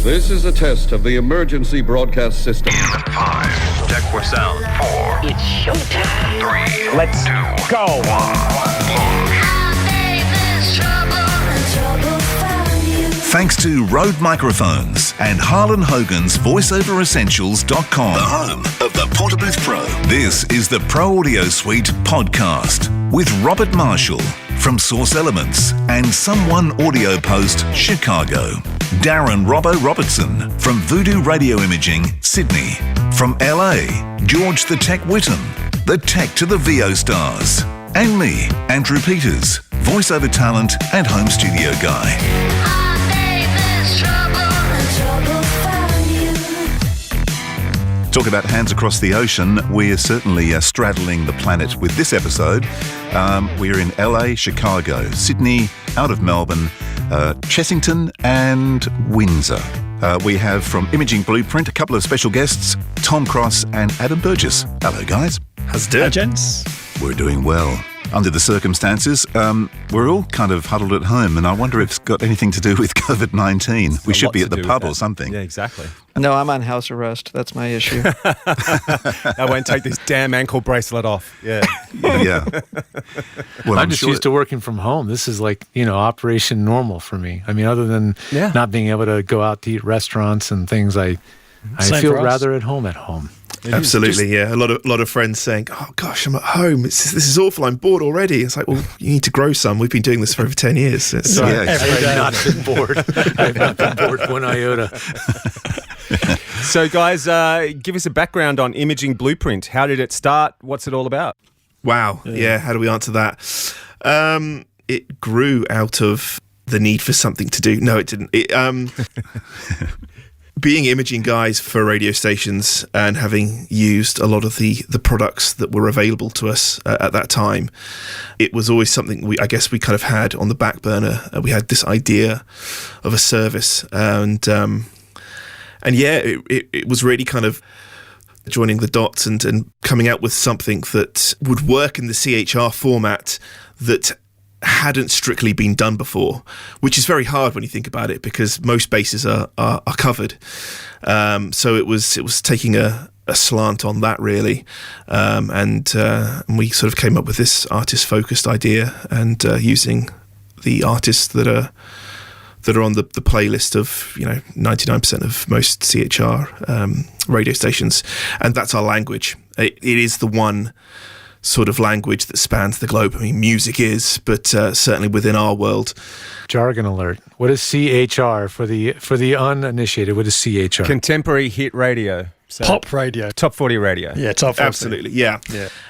This is a test of the emergency broadcast system. 5. Check for sound. 4. It's showtime. 3. Let's go. 1. Thanks to Rode Microphones and Harlan Hogan's VoiceOverEssentials.com, the home of the Portabooth Pro. This is the Pro Audio Suite podcast with Robert Marshall from Source Elements and Someone Audio Post, Chicago. Darren Robbo Robertson from Voodoo Radio Imaging, Sydney. From LA, George the Tech Whittam, the tech to the VO stars. And me, Andrew Peters, voiceover talent and home studio guy. Talk about hands across the ocean. We're certainly straddling the planet with this episode. We're in LA, Chicago, Sydney, out of Melbourne, Chessington and Windsor. We have from Imaging Blueprint a couple of special guests, Tom Cross and Adam Burgess. Hello, guys. How's it doing? Hi, gents. We're doing well. Under the circumstances, we're all kind of huddled at home, and I wonder if it's got anything to do with COVID-19. We should be at the pub or something. Yeah, exactly. No, I'm on house arrest. That's my issue. I won't take this damn ankle bracelet off. Yeah. Yeah. Well, I'm just used to working from home. This is like, operation normal for me. I mean, other than not being able to go out to eat restaurants and things, I feel rather at home. Absolutely, yeah. A lot of friends saying, "Oh gosh, I'm at home. This is awful. I'm bored already." It's like, well, you need to grow some. We've been doing this for over 10 years. I've not been bored. I've not been bored one iota. So, guys, give us a background on Imaging Blueprint. How did it start? What's it all about? Wow. Yeah. How do we answer that? It grew out of the need for something to do. No, it didn't. Being imaging guys for radio stations and having used a lot of the products that were available to us at that time, it was always something we kind of had on the back burner. We had this idea of a service, and it was really kind of joining the dots and coming out with something that would work in the CHR format that hadn't strictly been done before, which is very hard when you think about it because most bases are covered. So it was taking a slant on that really, and we sort of came up with this artist-focused idea and using the artists that are on the playlist of 99% of most CHR radio stations, and that's our language. It is the one sort of language that spans the globe. I mean, music is, but certainly within our world. Jargon alert. What is CHR for the uninitiated? What is CHR? Contemporary hit radio. So Pop radio. Top 40 radio. Yeah, top 40. Absolutely, yeah.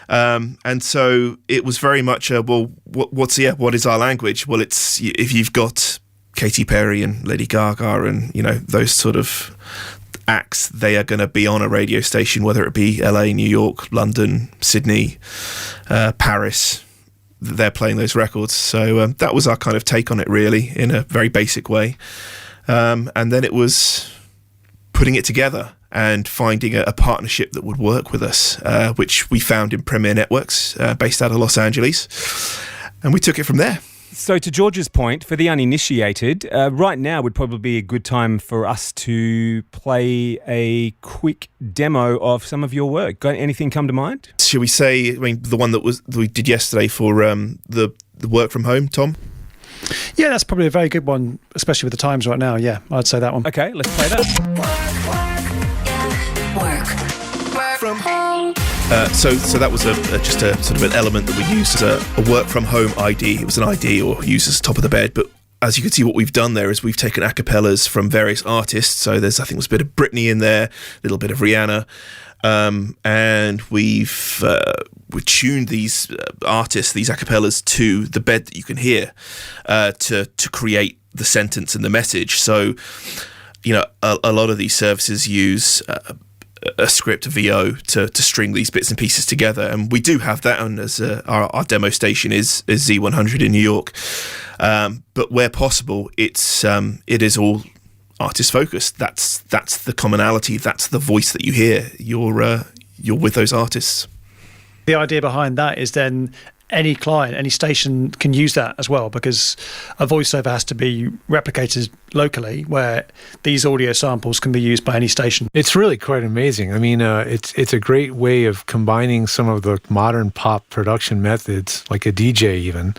And so it was very much, what is our language? Well, it's if you've got Katy Perry and Lady Gaga and, those sort of acts, they are going to be on a radio station, whether it be LA, New York, London, Sydney, Paris. They're playing those records. So that was our kind of take on it, really, in a very basic way. And then it was putting it together and finding a partnership that would work with us, which we found in Premier Networks, based out of Los Angeles. And we took it from there. So to George's point, for the uninitiated, right now would probably be a good time for us to play a quick demo of some of your work. Got anything come to mind? Should we say, the one that we did yesterday for the work from home, Tom? Yeah, that's probably a very good one, especially with the times right now. Yeah, I'd say that one. Okay, let's play that. Work from home. So that was just a sort of an element that we used as a work from home ID. It was an ID or used as top of the bed, but as you can see, what we've done there is we've taken acapellas from various artists. So there's a bit of Britney in there, a little bit of Rihanna, and we've tuned these artists, these acapellas, to the bed that you can hear to create the sentence and the message. So a lot of these services use a script, a VO, to string these bits and pieces together, and we do have that on as our demo station is Z100 in New York, but where possible it is all artist focused. That's the commonality, that's the voice that you hear. You're with those artists. The idea behind that is then any client, any station can use that as well, because a voiceover has to be replicated locally, where these audio samples can be used by any station. It's really quite amazing. I mean, it's a great way of combining some of the modern pop production methods, like a DJ even,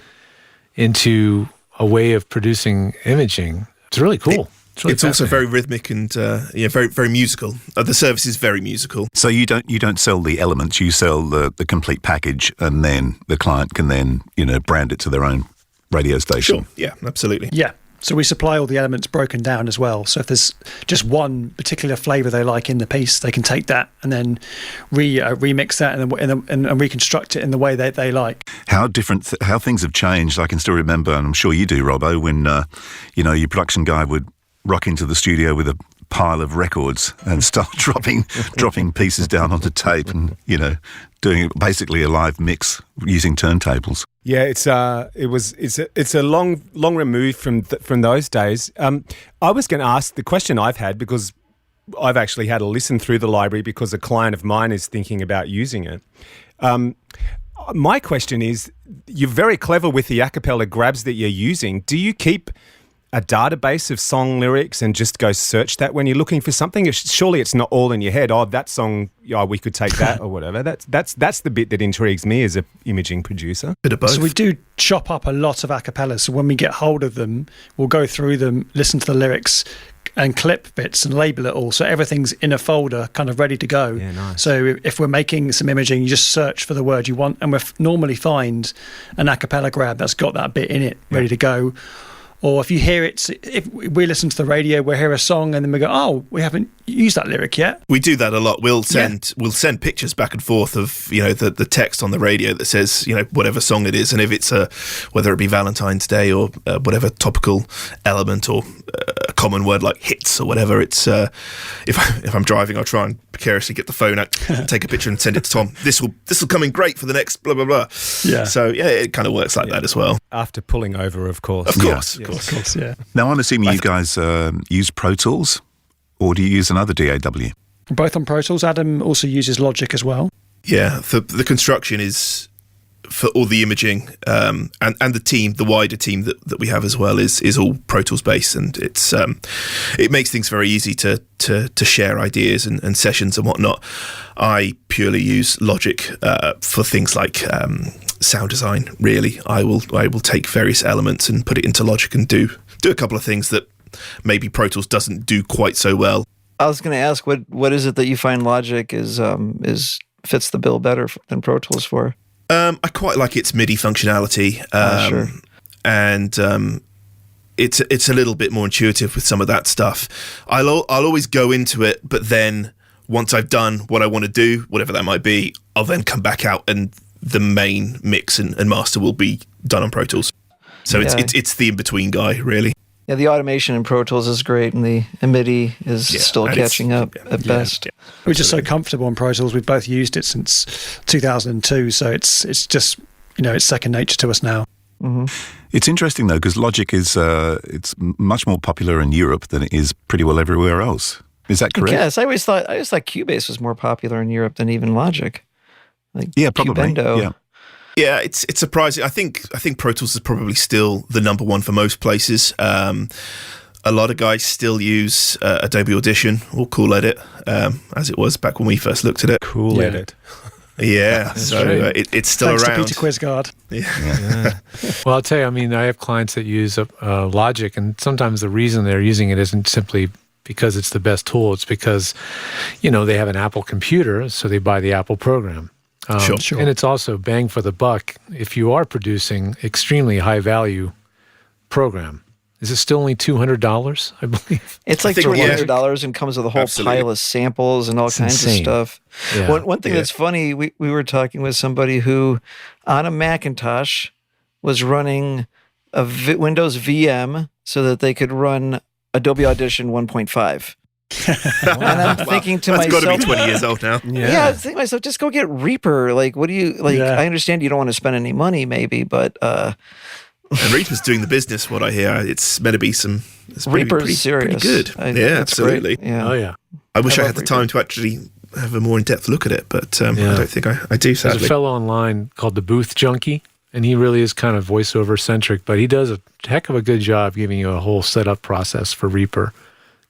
into a way of producing imaging. It's really cool. It's also very rhythmic and very very musical. The service is very musical. So you don't sell the elements, you sell the complete package, and then the client can then brand it to their own radio station. Sure, yeah, absolutely. Yeah. So we supply all the elements broken down as well. So if there's just one particular flavour they like in the piece, they can take that and then remix that and reconstruct it in the way that they like. How different, how things have changed. I can still remember, and I'm sure you do, Robbo, when your production guy would rock into the studio with a pile of records and start dropping pieces down onto tape, and doing basically a live mix using turntables. Yeah, it's a long remove from those days. I was going to ask the question I've had, because I've actually had a listen through the library because a client of mine is thinking about using it. My question is, you're very clever with the a cappella grabs that you're using. Do you keep a database of song lyrics and just go search that when you're looking for something? Surely it's not all in your head. Oh, that song, we could take that or whatever. That's the bit that intrigues me as an imaging producer. Bit of both. So we do chop up a lot of a cappellas. So when we get hold of them, we'll go through them, listen to the lyrics, and clip bits and label it all. So everything's in a folder, kind of ready to go. Yeah, nice. So if we're making some imaging, you just search for the word you want, and we'll normally find an a cappella grab that's got that bit in it, ready to go. Or if you hear it, if we listen to the radio, we'll hear a song and then we go, oh, we haven't used that lyric yet. We do that a lot. We'll send pictures back and forth of the text on the radio that says whatever song it is, and if it's whether it be Valentine's Day or whatever topical element or a common word like hits or whatever. It's if I'm driving, I'll try and precariously get the phone out, take a picture and send it to Tom. This will come in great for the next blah blah blah. Yeah. So it kind of works like that as well. After pulling over, of course. Of course. Of course, yeah. Now, I'm assuming you guys use Pro Tools, or do you use another DAW? Both on Pro Tools. Adam also uses Logic as well. Yeah, the construction is for all the imaging and the wider team that we have as well is all Pro Tools based, and it makes things very easy to share ideas and sessions and whatnot. I purely use Logic for things like sound design. Really, I will take various elements and put it into Logic and do a couple of things that maybe Pro Tools doesn't do quite so well. I was going to ask, what is it that you find Logic is fits the bill better than Pro Tools for? I quite like its MIDI functionality, Sure. And it's a little bit more intuitive with some of that stuff. I'll always go into it, but then once I've done what I want to do, whatever that might be, I'll then come back out and the main mix and master will be done on Pro Tools. So it's the in-between guy, really. Yeah, the automation in Pro Tools is great, and the MIDI is still catching up at best. We're just so comfortable on Pro Tools. We've both used it since 2002, so it's just it's second nature to us now. Mm-hmm. It's interesting though, because Logic is it's much more popular in Europe than it is pretty well everywhere else. Is that correct? Yes, I always thought Cubase was more popular in Europe than even Logic. Yeah, probably. Cubendo. Yeah. Yeah, it's surprising. I think Pro Tools is probably still the number one for most places. A lot of guys still use Adobe Audition or Cool Edit, as it was back when we first looked at it. Cool Edit. Yeah, so it's still Thanks around. to Peter Quizgard. Yeah. Well, I'll tell you, I mean, I have clients that use Logic, and sometimes the reason they're using it isn't simply because it's the best tool. It's because, they have an Apple computer, so they buy the Apple program. Sure. And it's also bang for the buck if you are producing extremely high value program. Is it still only $200, I believe? It's like $200 and comes with a whole pile of samples and all kinds of stuff. Yeah. One thing that's funny, we were talking with somebody who on a Macintosh was running a Windows VM so that they could run Adobe Audition 1.5. And I'm thinking to myself, that's got to be 20 years old now. Yeah, I was thinking to myself, just go get Reaper. Like, what do you like? Yeah. I understand you don't want to spend any money, maybe, but And Reaper's doing the business. What I hear, it's meant to be Reaper's serious. Pretty good. Yeah, absolutely. Great. Yeah. Oh, yeah. I wish I had love the time to actually have a more in-depth look at it, but I don't think I do. There's Sadly, a fellow online called the Booth Junkie, and he really is kind of voiceover centric, but he does a heck of a good job giving you a whole setup process for Reaper,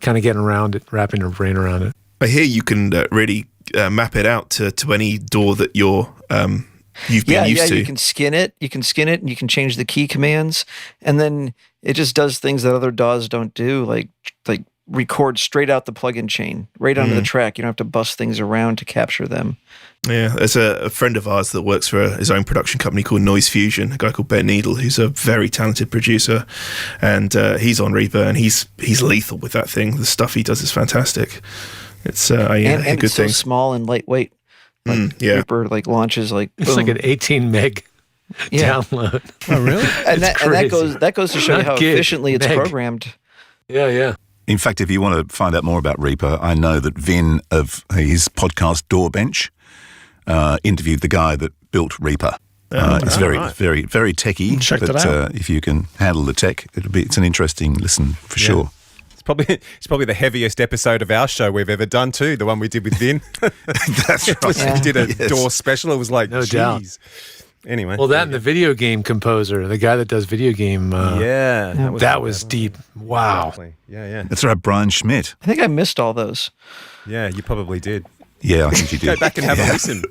kind of getting around it, wrapping your brain around it. I hear you can really map it out to any DAW that you've been used to. You can skin it, and you can change the key commands, and then it just does things that other DAWs don't do, like record straight out the plugin chain, right onto the track. You don't have to bust things around to capture them. Yeah, there's a friend of ours that works for his own production company called Noise Fusion, a guy called Ben Needle, who's a very talented producer, and he's on Reaper, and he's lethal with that thing. The stuff he does is fantastic. It's and good it's so thing. small and lightweight. Reaper launches It's boom. like an 18 meg download. Oh, really? and that goes to show you Not how gig, efficiently it's meg. programmed. Yeah. In fact, if you want to find out more about Reaper, I know that Vin of his podcast Door Bench interviewed the guy that built Reaper. It's very techy. Check but that out. if you can handle the tech, it's an interesting listen for sure. It's probably the heaviest episode of our show we've ever done too. The one we did with Vin. That's right. We did a Yes. DAW special. It was like, No doubt. geez. Anyway. Well, that and the video game composer, the guy that does video game. That was deep. Wow. Exactly. Yeah. That's right, Brian Schmidt. I think I missed all those. Yeah, you probably did. Yeah, I think you did. Go back and have a listen.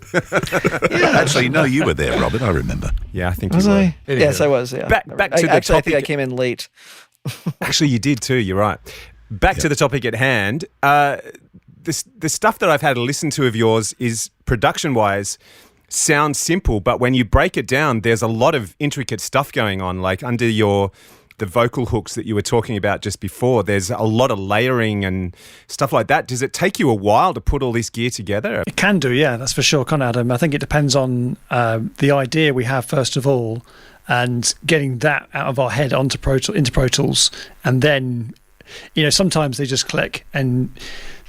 Actually, no, you were there, Robert. I remember. Yeah, I think Was you were. I? Anyway. Yes, I was. Yeah. Back to the I think topic. I came in late. Actually, you did too. You're right. Back to the topic at hand. The stuff that I've had a listen to of yours is production-wise sounds simple, but when you break it down, there's a lot of intricate stuff going on. Like under the vocal hooks that you were talking about just before, there's a lot of layering and stuff like that. Does it take you a while to put all this gear together? It can do, yeah, that's for sure, Adam. I think it depends on the idea we have first of all, and getting that out of our head into Pro Tools, and then sometimes they just click and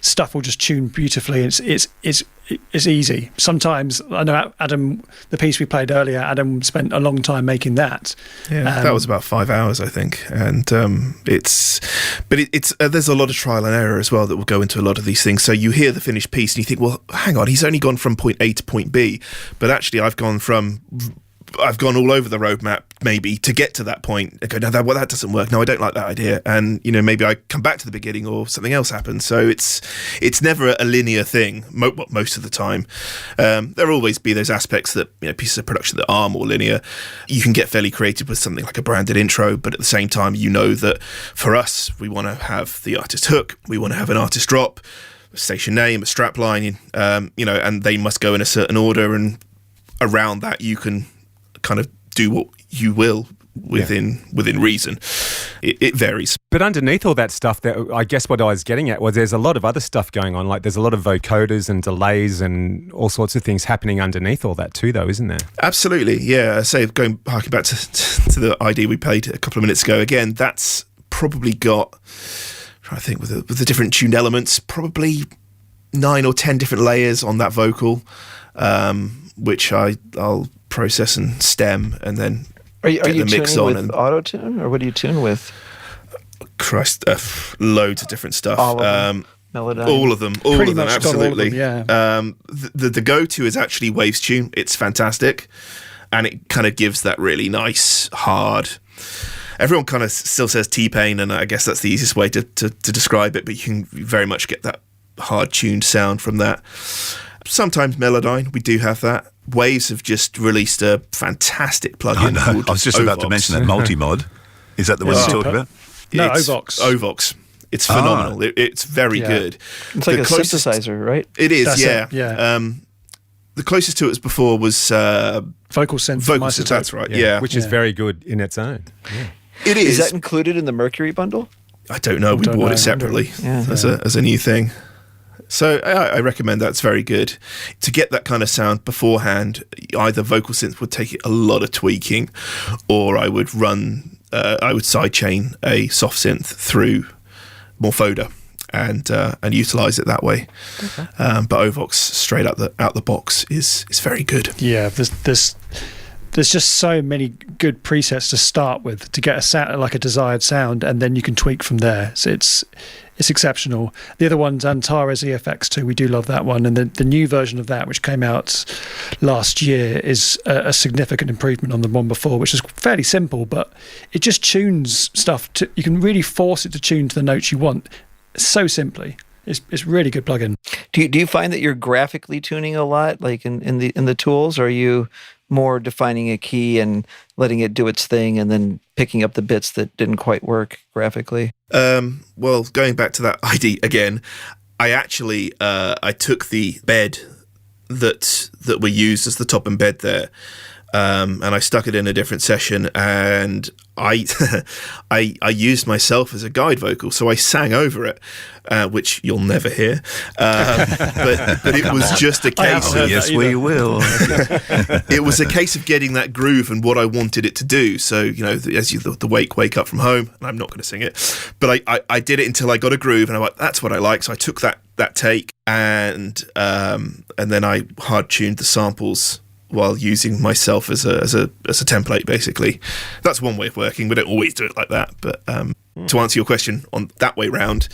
stuff will just tune beautifully. It's easy. Sometimes I know Adam, the piece we played earlier, Adam spent a long time making that. Yeah, that was about 5 hours, I think, and it's there's a lot of trial and error as well that will go into a lot of these things. So you hear the finished piece and you think, well, hang on, he's only gone from point A to point B, but actually I've gone all over the roadmap maybe to get to that point. I go, no, that doesn't work. No, I don't like that idea. And maybe I come back to the beginning or something else happens. So it's never a linear thing. Most of the time, there'll always be those aspects that pieces of production that are more linear. You can get fairly creative with something like a branded intro, but at the same time, that for us, we want to have the artist hook, we want to have an artist drop, a station name, a strap line, and they must go in a certain order. And around that, you can kind of do what you will within reason. It varies. But underneath all that stuff, I guess what I was getting at was there's a lot of other stuff going on. Like there's a lot of vocoders and delays and all sorts of things happening underneath all that too, though, isn't there? Absolutely, yeah. So harking back to the ID we played a couple of minutes ago, again, that's probably got, I'm trying to think with the different tuned elements, probably 9 or 10 different layers on that vocal, which I'll process and stem and then Are you get the mix tuning on with auto-tune, or what do you tune with? Christ, loads of different stuff. All of them. Melodyne. All of them, Pretty of them, much got all of them, absolutely. yeah. The go-to is actually Waves Tune. It's fantastic, and it kind of gives that really nice, hard. Everyone kind of still says T-Pain, and I guess that's the easiest way to describe it, but you can very much get that hard-tuned sound from that. Sometimes Melodyne, we do have that. Waves have just released a fantastic plugin. I was just about to mention that multi-mod. Is that the one Yeah. you're talking about? No, It's Ovox. Ovox. It's phenomenal. It's very good. It's like The a closest- synthesizer, right? It is, That's yeah. it, yeah. The closest to it before was Vocal synth. Vocal Isotope. Synth, that's right, yeah. Which is very good in its own. Yeah. It Is is. that included in the Mercury bundle? I don't know. We Don't bought know. it separately Yeah. as a new thing. So I recommend that's very good. To get that kind of sound beforehand, either Vocal Synth would take it a lot of tweaking, or I would sidechain a soft synth through Morphoda and utilize it that way. Okay. But Ovox straight out the box is very good. Yeah, there's there's just so many good presets to start with to get a sound, like a desired sound, and then you can tweak from there. So it's exceptional. The other one's Antares EFX2. We do love that one, and the new version of that, which came out last year, is a significant improvement on the one before, which is fairly simple, but it just tunes stuff. You can really force it to tune to the notes you want so simply. It's really good plugin. Do you find that you're graphically tuning a lot, like in the tools? Or are you more defining a key and letting it do its thing, and then picking up the bits that didn't quite work graphically? Well, going back to that ID again, I actually I took the bed that we used as the top embed there, and I stuck it in a different session, and I used myself as a guide vocal, so I sang over it, which you'll never hear. But it was just a case of... Yes, we will. It was a case of getting that groove and what I wanted it to do. So, as the wake up from home, and I'm not going to sing it, but I did it until I got a groove, and I went, that's what I like. So I took that take, and then I hard tuned the samples while using myself as a template, basically. That's one way of working. We don't always do it like that. But to answer your question on that way round,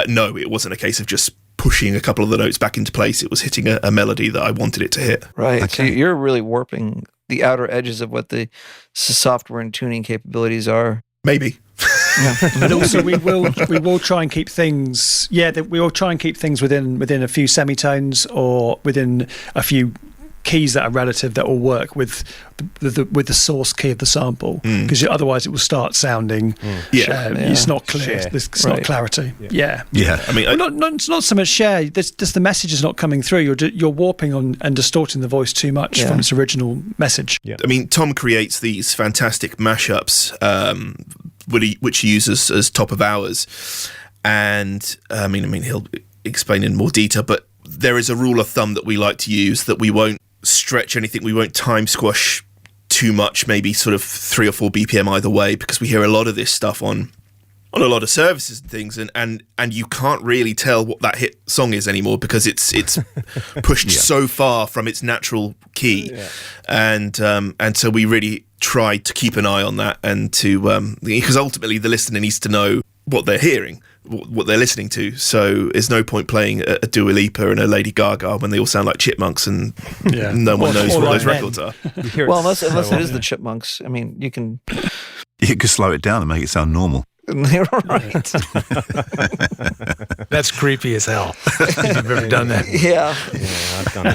no, it wasn't a case of just pushing a couple of the notes back into place. It was hitting a melody that I wanted it to hit. Right. Okay. So you're really warping the outer edges of what the software and tuning capabilities are. Maybe. Yeah. But also we will try and keep things. Yeah, we will try and keep things within a few semitones or within a few keys that are relative that will work with the source key of the sample, because otherwise it will start sounding it's not clear. It's not clarity. Yeah. I mean, it's not so much share. Just the message is not coming through. You're warping on and distorting the voice too much from its original message. Yeah. I mean, Tom creates these fantastic mashups, which he uses as top of hours, and I mean he'll explain in more detail, but there is a rule of thumb that we like to use, that we won't stretch anything, we won't time squash too much, maybe sort of 3 or 4 BPM either way, because we hear a lot of this stuff on a lot of services and things, and you can't really tell what that hit song is anymore, because it's pushed so far from its natural key, and so we really try to keep an eye on that, and to because ultimately the listener needs to know what they're hearing, what they're listening to. So there's no point playing a Dua Lipa and a Lady Gaga when they all sound like chipmunks and no one knows what those records are. Well, unless it is the Chipmunks. I mean, you can slow it down and make it sound normal. Right. That's creepy as hell. If you've ever done that. Yeah, I've done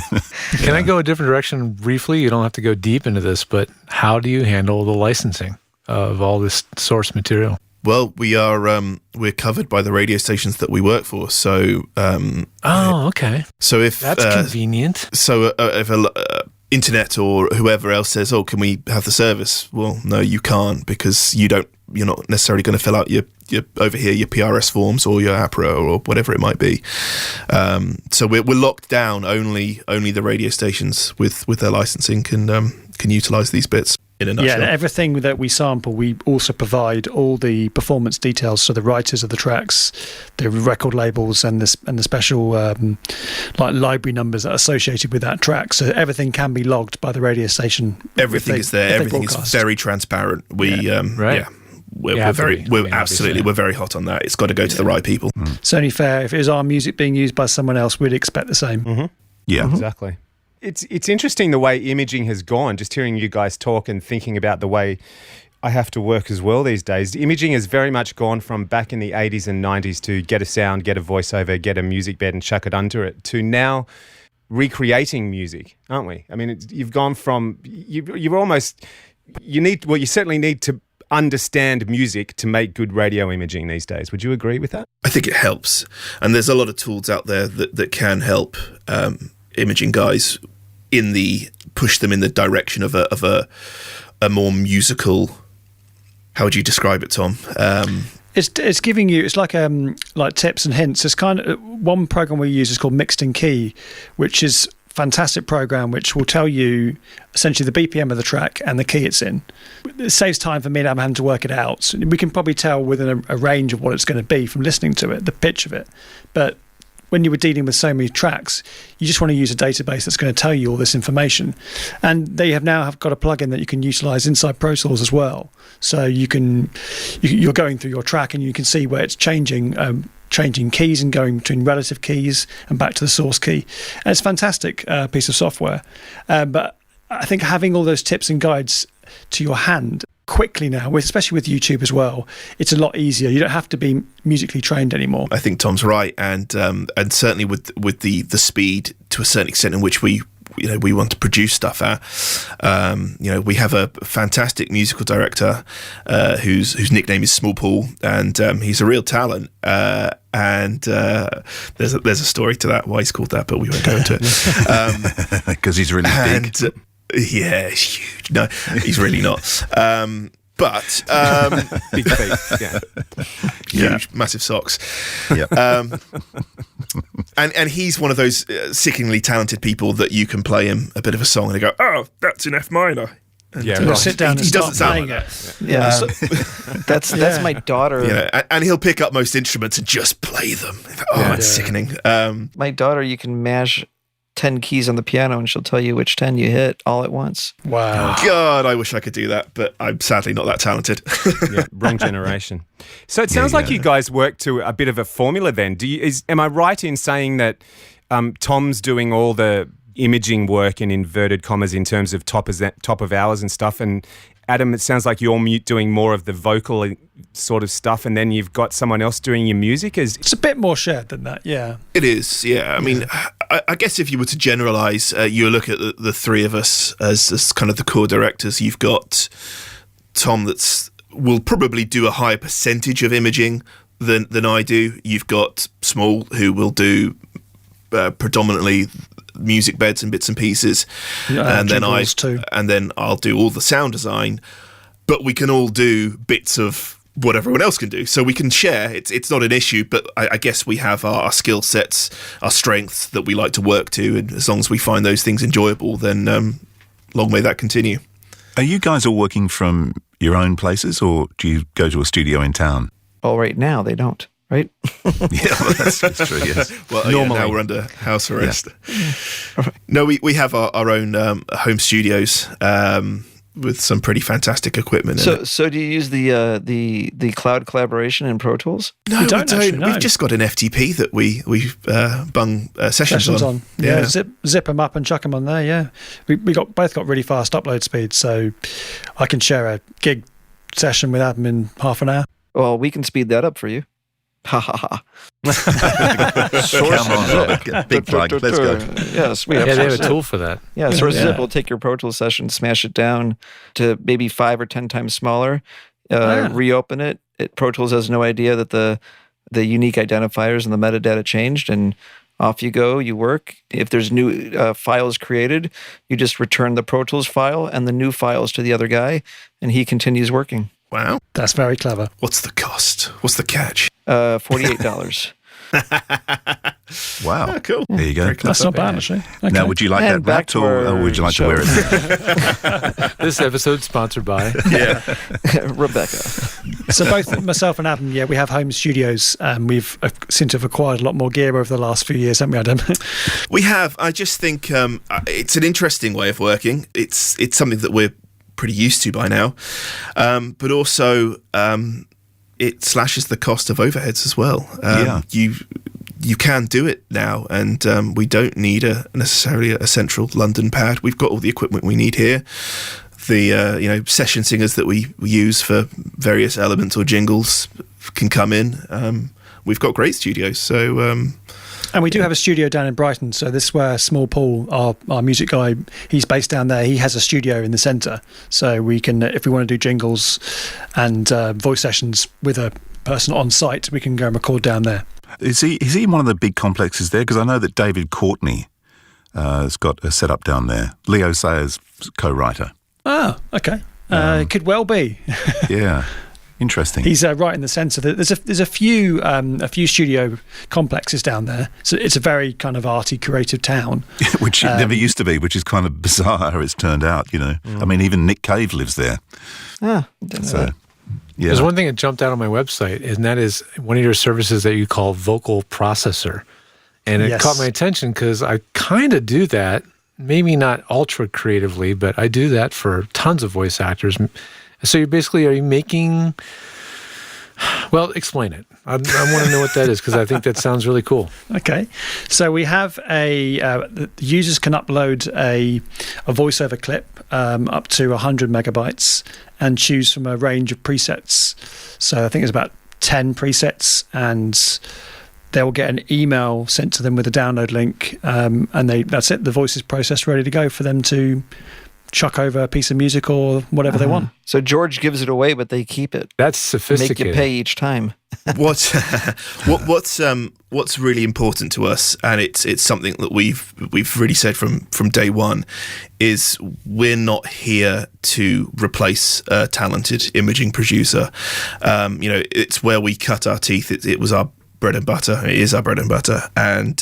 it. Can I go a different direction briefly? You don't have to go deep into this, but how do you handle the licensing of all this source material? Well, we're covered by the radio stations that we work for. So, okay. So if that's convenient. So if internet or whoever else says, "Oh, can we have the service?" Well, no, you can't, because you're not necessarily going to fill out your over here your PRS forms or your APRA or whatever it might be. So we're locked down. Only the radio stations with their licensing can utilize these bits. In a nutshell. Yeah, everything that we sample, we also provide all the performance details, so the writers of the tracks, the record labels, and the special like library numbers that are associated with that track. So everything can be logged by the radio station. Everything is there. Everything is very transparent. We're very hot on that. It's got to go to the right people. It's only fair. If it was our music being used by someone else, we'd expect the same. Mm-hmm. Yeah, exactly. It's interesting the way imaging has gone, just hearing you guys talk and thinking about the way I have to work as well these days. Imaging has very much gone from back in the 80s and 90s to get a sound, get a voiceover, get a music bed and chuck it under it, to now recreating music, aren't we? I mean, you've gone from, you certainly need to understand music to make good radio imaging these days. Would you agree with that? I think it helps. And there's a lot of tools out there that can help imaging guys push them in the direction of a more musical. How would you describe it, Tom? It's giving you, it's like tips and hints. It's kind of one program we use is called Mixed in Key, which is a fantastic program which will tell you essentially the BPM of the track and the key it's in. It saves time for me and I'm having to work it out. So we can probably tell within a range of what it's going to be from listening to it, the pitch of it. But when you were dealing with so many tracks, you just want to use a database that's going to tell you all this information. And they have got a plugin that you can utilize inside Pro Tools as well. So you're going through your track and you can see where it's changing keys and going between relative keys and back to the source key. And it's a fantastic piece of software. But I think having all those tips and guides to your hand quickly now, especially with YouTube as well, it's a lot easier. You don't have to be musically trained anymore. I think Tom's right, and certainly with the speed to a certain extent in which we want to produce stuff at. We have a fantastic musical director whose nickname is Small Paul, and he's a real talent. And there's a story to that, why he's called that, but we won't go into it. Because he's really big. Yeah, he's huge. No, he's really not. But Big feet, yeah. Huge, massive socks. Yeah. And he's one of those sickeningly talented people that you can play him a bit of a song and they go, oh, that's in F minor. And, right. Sit down and he doesn't start sound playing like it. Yeah, that's my daughter. and he'll pick up most instruments and just play them. It's sickening. My daughter, you can mash 10 keys on the piano and she'll tell you which 10 you hit all at once. Wow. God, I wish I could do that, but I'm sadly not that talented. Wrong generation. So it sounds like you guys work to a bit of a formula then. Am I right in saying that Tom's doing all the imaging work in inverted commas in terms of top of hours and stuff, and Adam, it sounds like you're doing more of the vocal sort of stuff, and then you've got someone else doing your music? It's a bit more shared than that, yeah. It is, yeah. I mean, I guess if you were to generalise, you look at the three of us as kind of the core directors. You've got Tom will probably do a higher percentage of imaging than I do. You've got Small, who will do predominantly music beds and bits and pieces, and then I'll do all the sound design. But we can all do bits of what everyone else can do, so we can share. It's not an issue, but I guess we have our skill sets, our strengths that we like to work to, and as long as we find those things enjoyable, then long may that continue. Are you guys all working from your own places, or do you go to a studio in town? Oh, right now they don't. Right? Yeah, well, that's true, yes. Well, normally now we're under house arrest. Yeah. No, we have our own home studios with some pretty fantastic equipment. So do you use the cloud collaboration in Pro Tools? No, we don't. We've just got an FTP that we bung sessions on. Yeah, zip them up and chuck them on there. Yeah, we both got really fast upload speed, so I can share a gig session with Adam in half an hour. Well, we can speed that up for you. Ha ha ha. Come on, Robert. Big plug. Let's go. Yes, they have a tool for that. Yeah, SourceZip will take your Pro Tools session, smash it down to maybe 5 or 10 times smaller, reopen it. Pro Tools has no idea that the unique identifiers and the metadata changed, and off you go, you work. If there's new files created, you just return the Pro Tools file and the new files to the other guy, and he continues working. Wow. That's very clever. What's the cost? What's the catch? $48. Wow. Oh, cool. There you go. That's not bad, actually. Okay. Now, would you like that wrapped, or would you like to wear it? This episode sponsored by Rebecca. So both myself and Adam, we have home studios. We've seem to have acquired a lot more gear over the last few years, haven't we, Adam? We have. I just think it's an interesting way of working. It's something that we're pretty used to by now, but also it slashes the cost of overheads as well. You can do it now, and we don't need necessarily a central London pad. We've got all the equipment we need here. The session singers that we use for various elements or jingles can come in. We've got great studios, so. And we do have a studio down in Brighton, so this is where Small Paul, our music guy, he's based down there. He has a studio in the centre, so we can, if we want to do jingles and voice sessions with a person on site, we can go and record down there. Is he in one of the big complexes there? Because I know that David Courtney has got a setup down there. Leo Sayers' co-writer. Oh, okay. It could well be. Yeah. Interesting. He's right in the centre. There's a few studio complexes down there. So it's a very kind of arty, creative town, which it never used to be. Which is kind of bizarre how it's turned out. I mean, even Nick Cave lives there. There's one thing that jumped out on my website, and that is one of your services that you call Vocal Processor. And it Yes. caught my attention because I kind of do that, maybe not ultra creatively, but I do that for tons of voice actors. So are you making... Well, explain it. I want to know what that is because I think that sounds really cool. Okay, so we have the users can upload a voiceover clip up to 100 megabytes and choose from a range of presets. So I think it's about 10 presets, and they will get an email sent to them with a download link, and that's it. The voice is processed, ready to go for them to chuck over a piece of music or whatever they want. So George gives it away, but they keep it. That's Make sophisticated. you pay each time. What's really important to us, and it's something that we've really said from day one, is we're not here to replace a talented imaging producer. It's where we cut our teeth. It was our bread and butter. It is our bread and butter, and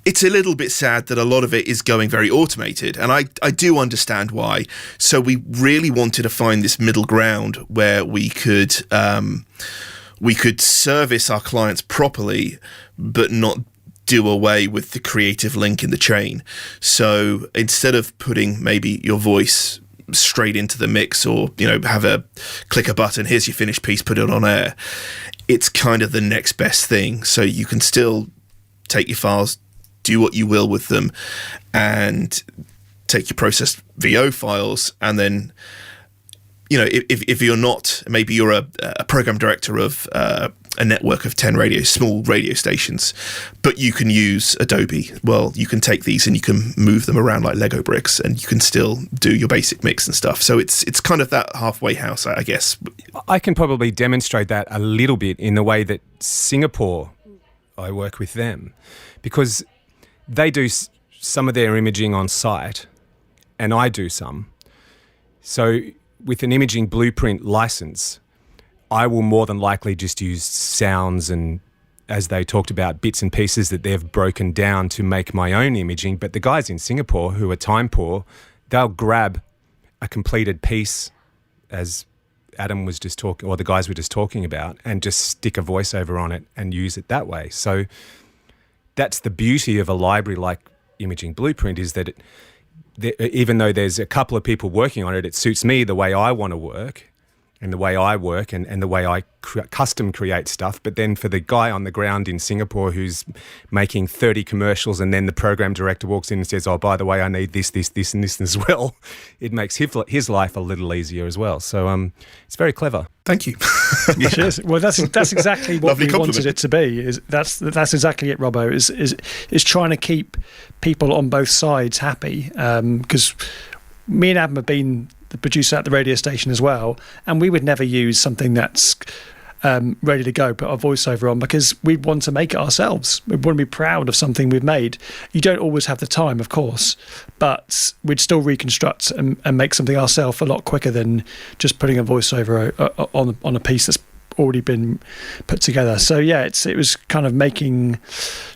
it's a little bit sad that a lot of it is going very automated, and I do understand why. So we really wanted to find this middle ground where we could service our clients properly, but not do away with the creative link in the chain. So instead of putting maybe your voice straight into the mix, or have a click a button, here's your finished piece, put it on air, it's kind of the next best thing. So you can still take your files, do what you will with them, and take your processed VO files, and then if you're not, maybe you're a program director of a network of 10 small radio stations, but you can use Adobe. Well, you can take these and you can move them around like Lego bricks, and you can still do your basic mix and stuff. So it's kind of that halfway house, I guess. I can probably demonstrate that a little bit in the way that Singapore, I work with them, because they do some of their imaging on site, and I do some. So with an imaging blueprint license, I will more than likely just use sounds and, as they talked about, bits and pieces that they've broken down to make my own imaging. But the guys in Singapore who are time poor, they'll grab a completed piece, as Adam was just talking, or the guys were just talking about, and just stick a voiceover on it and use it that way. So that's the beauty of a library like Imaging Blueprint, is that even though there's a couple of people working on it, it suits me the way I want to work, and the way I work, and the way I custom create stuff. But then for the guy on the ground in Singapore who's making 30 commercials, and then the program director walks in and says, oh, by the way, I need this, this, this, and this as well, it makes his life a little easier as well. So it's very clever. Thank you. Cheers. Well, that's exactly what Lovely we compliment. wanted it to be. That's exactly it, Robbo. Is trying to keep people on both sides happy. Because me and Adam have been the producer at the radio station as well, and we would never use something that's ready to go, put our voiceover on, because we want to make it ourselves. We want to be proud of something we've made. You don't always have the time, of course, but we'd still reconstruct and make something ourselves a lot quicker than just putting a voiceover on a piece that's already been put together. So yeah, it was kind of making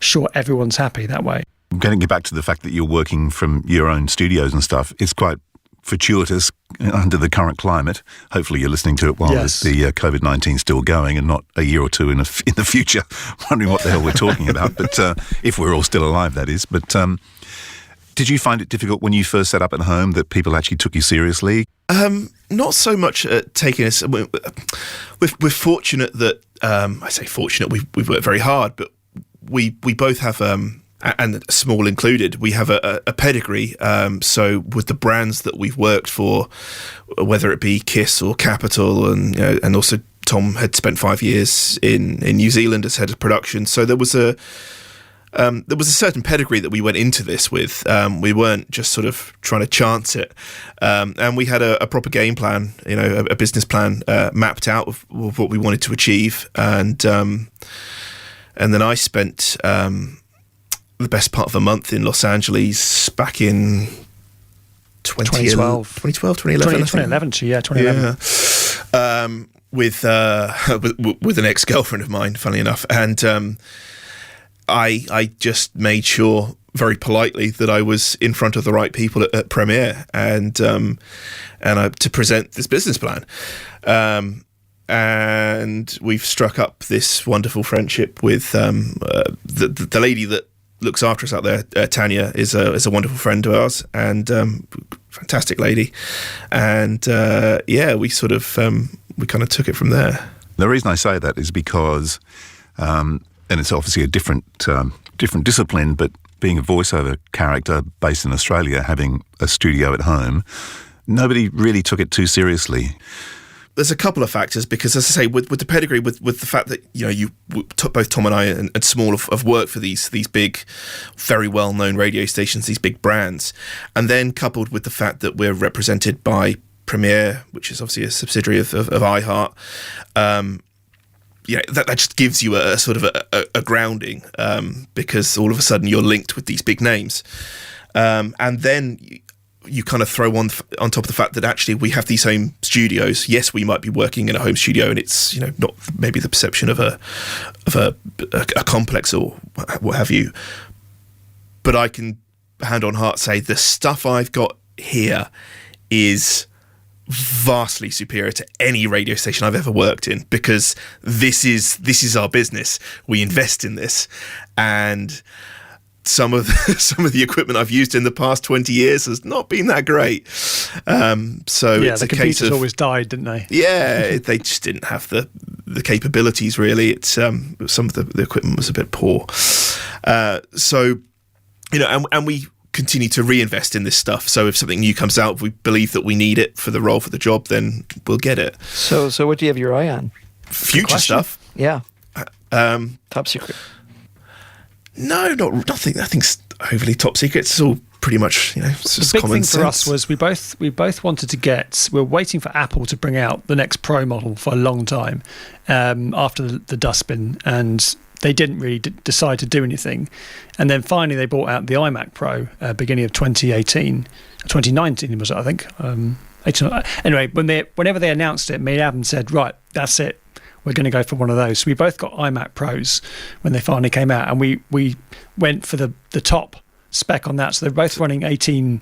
sure everyone's happy that way. I'm going to get back to the fact that you're working from your own studios and stuff. It's quite fortuitous under the current climate. Hopefully you're listening to it while Yes. the COVID-19 still going, and not a year or two in the future wondering what the hell we're talking about. But if we're all still alive, that is. But did you find it difficult when you first set up at home that people actually took you seriously? Not so much taking us. We're fortunate that I say fortunate. We've worked very hard, but we both have and small included, we have a pedigree. So with the brands that we've worked for, whether it be Kiss or Capital, and also Tom had spent 5 years in New Zealand as head of production. So there was a certain pedigree that we went into this with. We weren't just sort of trying to chance it, and we had a proper game plan, a business plan mapped out of what we wanted to achieve, and then I spent the best part of a month in Los Angeles back in 2012, 2011. 2011. With an ex-girlfriend of mine, funnily enough, and I just made sure very politely that I was in front of the right people at Premiere, and to present this business plan. and we've struck up this wonderful friendship with the lady that looks after us out there. Tanya is a wonderful friend of ours, and fantastic lady. And we sort of we kind of took it from there. The reason I say that is because, and it's obviously a different discipline, but being a voiceover character based in Australia, having a studio at home, nobody really took it too seriously. There's a couple of factors, because, as I say, with the pedigree, with the fact that both Tom and I and Small have worked for these big, very well known radio stations, these big brands, and then coupled with the fact that we're represented by Premiere, which is obviously a subsidiary of iHeart. That just gives you a sort of a grounding, because all of a sudden you're linked with these big names, and then you kind of throw on top of the fact that actually we have these home studios. Yes, we might be working in a home studio, and it's not maybe the perception of a complex or what have you, but I can hand on heart say the stuff I've got here is vastly superior to any radio station I've ever worked in, because this is our business. We invest in this, and some of the equipment I've used in the past 20 years has not been that great. So it's the a case computers of always died, didn't they? Yeah, they just didn't have the capabilities really. It's some of the equipment was a bit poor. And we continue to reinvest in this stuff. So if something new comes out, if we believe that we need it for the role, for the job, then we'll get it. So what do you have your eye on? Future stuff. Yeah. Top secret. No, nothing's overly top secret. It's all pretty much, it's just the big common thing sense. for us was we both wanted to we're waiting for Apple to bring out the next Pro model for a long time, after the dustbin, and they didn't really decide to do anything. And then finally they brought out the iMac Pro, beginning of 2019 was it, I think. Anyway, whenever they announced it, me and Adam said, right, that's it. We're going to go for one of those. So we both got iMac Pros when they finally came out, and we went for the top spec on that. So they're both running 18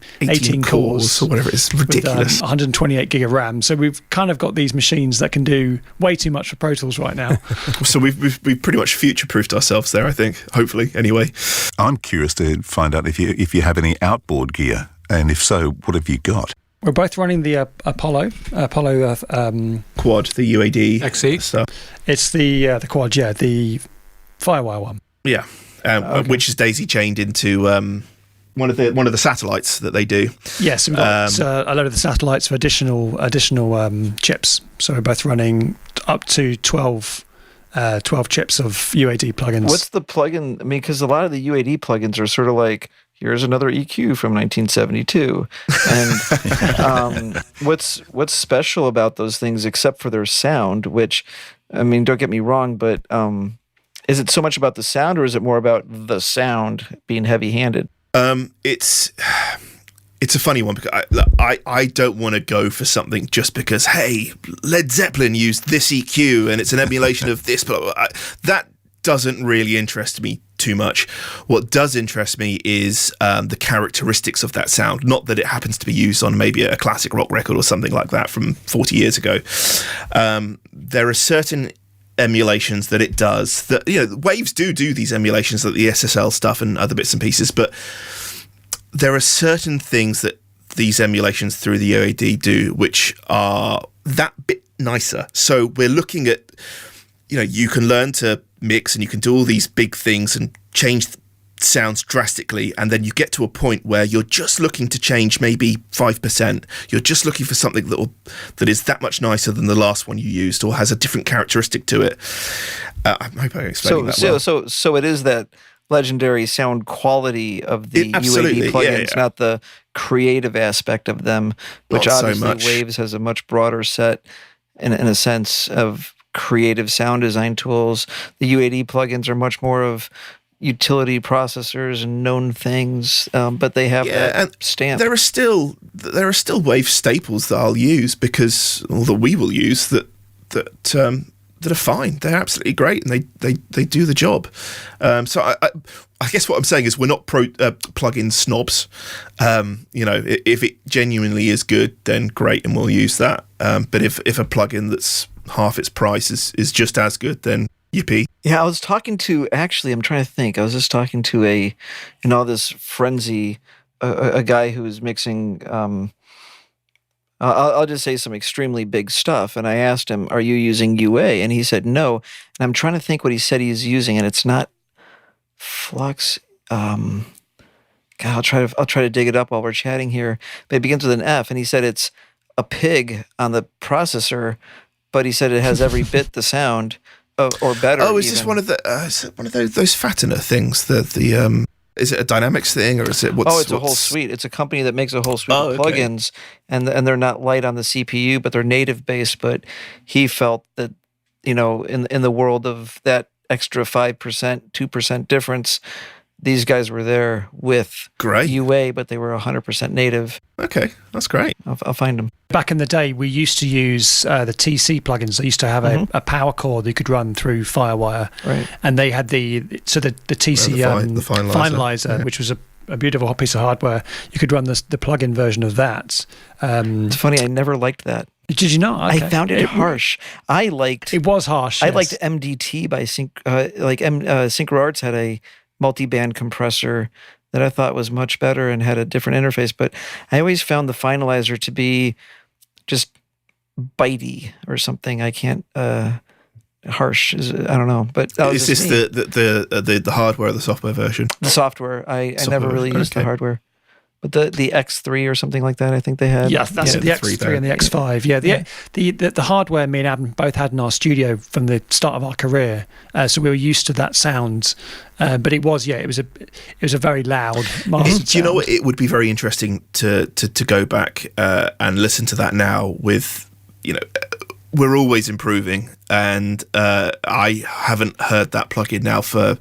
cores or whatever. It's ridiculous. With, 128 gig of RAM. So we've kind of got these machines that can do way too much for Pro Tools right now. So we've pretty much future-proofed ourselves there, I think. Hopefully, anyway. I'm curious to find out if you have any outboard gear, and if so, what have you got? We're both running the Apollo Quad, the UAD XE stuff. It's the Quad, the Firewire one. Yeah, which is daisy chained into one of the satellites that they do. Yes, we've got a load of the satellites for additional chips. So we're both running up to 12 chips of UAD plugins. What's the plugin? I mean, because a lot of the UAD plugins are sort of like, here's another EQ from 1972. And what's special about those things, except for their sound, which, I mean, don't get me wrong, but is it so much about the sound, or is it more about the sound being heavy-handed? It's a funny one, because I don't want to go for something just because, hey, Led Zeppelin used this EQ and it's an emulation of this. But that doesn't really interest me too much. What does interest me is the characteristics of that sound. Not that it happens to be used on maybe a classic rock record or something like that from 40 years ago. There are certain emulations that it does that, Waves do these emulations, like the SSL stuff and other bits and pieces, but there are certain things that these emulations through the UAD do which are that bit nicer. So we're looking at, you can learn to mix and you can do all these big things and change sounds drastically, and then you get to a point where you're just looking to change maybe 5%. You're just looking for something that is that much nicer than the last one you used, or has a different characteristic to it. I hope I'm explaining that well. So it is that legendary sound quality of the UAD plugins, not the creative aspect of them, which Not so obviously much. Waves has a much broader set in a sense of creative sound design tools. The UAD plugins are much more of utility processors and known things, but they have that stamp. There are still Wave staples that I'll use or that we will use that are fine. They're absolutely great, and they do the job. So I guess what I'm saying is we're not plug-in snobs. If it genuinely is good, then great, and we'll use that. But if a plugin that's half its price is just as good, then yippee. Yeah, I was talking to, actually, I'm trying to think. I was just talking to in all this frenzy, a guy who was mixing, I'll just say some extremely big stuff. And I asked him, are you using UA? And he said no. And I'm trying to think what he said he's using, and it's not Flux. God, I'll try to dig it up while we're chatting here. But it begins with an F, and he said it's a pig on the processor, but he said it has every bit the sound or better. Oh, is this one of those Fattener things? The is it a Dynamics thing, or is it it's a whole suite. It's a company that makes a whole suite of plugins, and they're not light on the CPU, but they're native based. But he felt that, in the world of that extra 5%, 2% difference, these guys were there with UA, but they were 100% native. Okay, that's great. I'll find them. Back in the day, we used to use the TC plugins. They used to have a power cord that you could run through FireWire. Right. And they had the TC the finalizer, which was a beautiful piece of hardware. You could run the plugin version of that. It's funny, I never liked that. Did you not? Okay. I found it harsh. It was harsh. I liked MDT by Synchro Arts had a multi-band compressor that I thought was much better and had a different interface, but I always found the finalizer to be just bitey or something. I can't harsh. I don't know, but is this the hardware or the software version? The software. I never really used the hardware. But the X3 or something like that, I think they had. Yeah, that's the X3 and the X5. Yeah, the hardware me and Adam both had in our studio from the start of our career, so we were used to that sound. But it was a very loud mastered Do you know what? It would be very interesting to go back and listen to that now. With we're always improving, and I haven't heard that plugin now for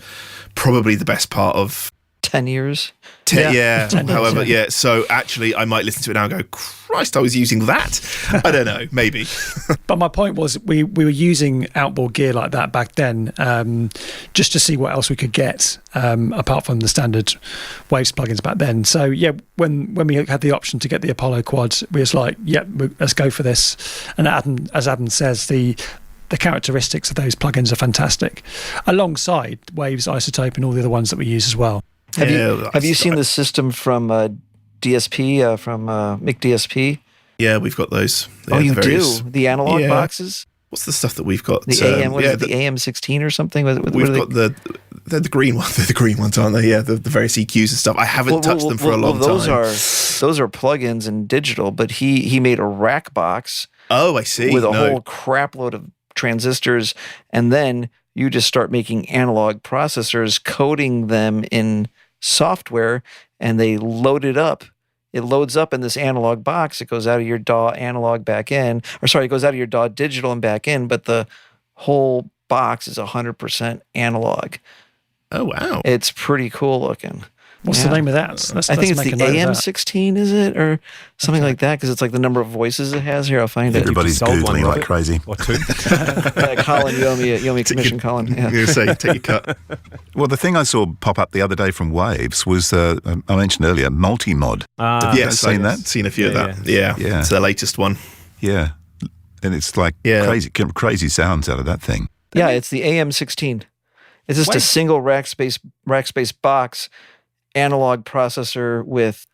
probably the best part of 10 years. 10 years. So actually, I might listen to it now and go, Christ, I was using that. I don't know, maybe. But my point was, we were using outboard gear like that back then, just to see what else we could get, apart from the standard Waves plugins back then. So yeah, when we had the option to get the Apollo quads, we was like, let's go for this. And as Adam says, the characteristics of those plugins are fantastic, alongside Waves, Isotope, and all the other ones that we use as well. Have you seen the system from DSP, from Mic DSP? Yeah, we've got those. You do? The analog boxes? What's the stuff that we've got? The AM, the AM16 or something? We've got they're the green ones. They're the green ones, aren't they? Yeah, the various EQs and stuff. I haven't touched them for a long time. Those are plugins and digital, but he made a rack box. Oh, I see. With a whole crap load of transistors, and then you just start making analog processors, coding them in software, and they load it up. It loads up in this analog box. It goes out of your DAW analog back in, it goes out of your DAW digital and back in, but the whole box is 100% analog. Oh, wow. It's pretty cool looking. What's the name of that? I think it's the AM16, is it? Or something like that, because it's like the number of voices it has. Here, I'll find it. Everybody's Googling like crazy. Or two. Colin, you owe me a commission, Colin. Yeah. You're going to say, take your cut. Well, the thing I saw pop up the other day from Waves was, I mentioned earlier, multi-mod. Have you guys seen that? Seen a few of that. Yeah. It's the latest one. Yeah. And it's like crazy sounds out of that thing. Yeah, it's the AM16. It's just a single rack space box, analog processor with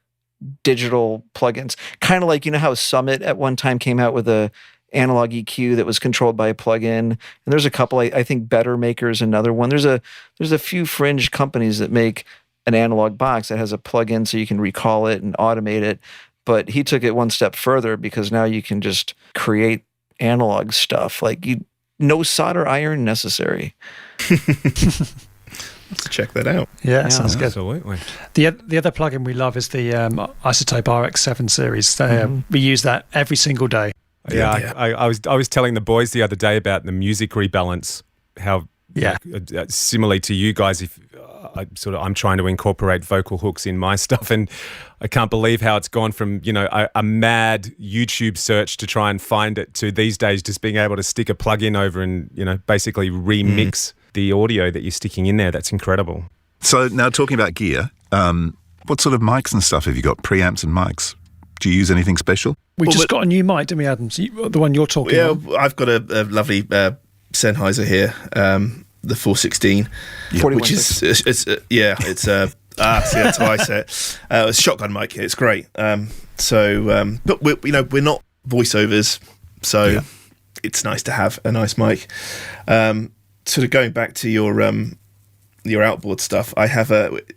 digital plugins. Kind of like, how Summit at one time came out with a analog EQ that was controlled by a plugin. And there's a couple, I think Better Maker's another one. There's a few fringe companies that make an analog box that has a plugin so you can recall it and automate it. But he took it one step further, because now you can just create analog stuff. Like no solder iron necessary. Let's check that out. Yeah, sounds good. Absolutely. The other plugin we love is the Isotope RX7 series. We use that every single day. Yeah. I was telling the boys the other day about the music rebalance. How similarly to you guys, if I'm trying to incorporate vocal hooks in my stuff, and I can't believe how it's gone from a mad YouTube search to try and find it to these days just being able to stick a plug-in over and basically remix the audio that you're sticking in there. That's incredible. So now talking about gear, what sort of mics and stuff have you got? Preamps and mics? Do you use anything special? We just got a new mic, didn't we, Adam? So the one you're talking Yeah, about. I've got a lovely Sennheiser here, the 416, which is it's that's how I say it. It's a shotgun mic. It's great. But we're not voiceovers, so it's nice to have a nice mic. Sort of going back to your outboard stuff, I have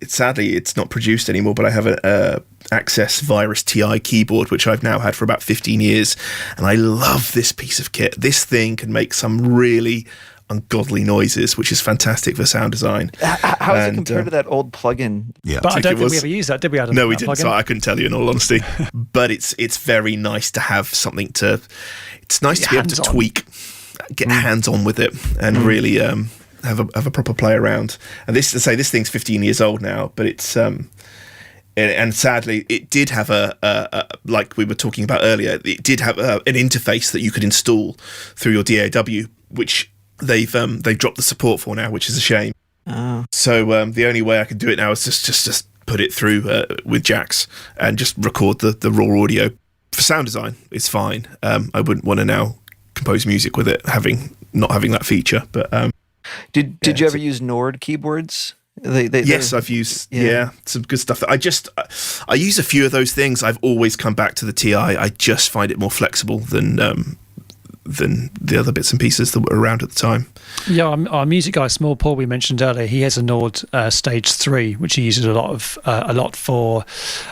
sadly it's not produced anymore, but I have a Access Virus TI keyboard, which I've now had for about 15 years, and I love this piece of kit. This thing can make some really ungodly noises, which is fantastic for sound design. How is it compared to that old plugin? Yeah. But I don't think we ever used that, did we, Adam? No, we that didn't. plugin? So I couldn't tell you in all honesty. But it's very nice to have something to. It's nice to be able to hands-on. tweak, get hands on with it, and really have a proper play around. And this thing's 15 years old now, but it's and sadly it did have a like we were talking about earlier. It did have an interface that you could install through your DAW, which they've dropped the support for now, which is a shame. So the only way I can do it now is just put it through with jacks and just record the raw audio. For sound design, it's fine. I wouldn't want to now compose music with it not having that feature. But Did you ever use Nord keyboards? Yes, I've used some good stuff. I use a few of those things. I've always come back to the TI. I just find it more flexible than the other bits and pieces that were around at the time. Yeah, our music guy, Small Paul, we mentioned earlier, he has a Nord Stage 3, which he uses a lot for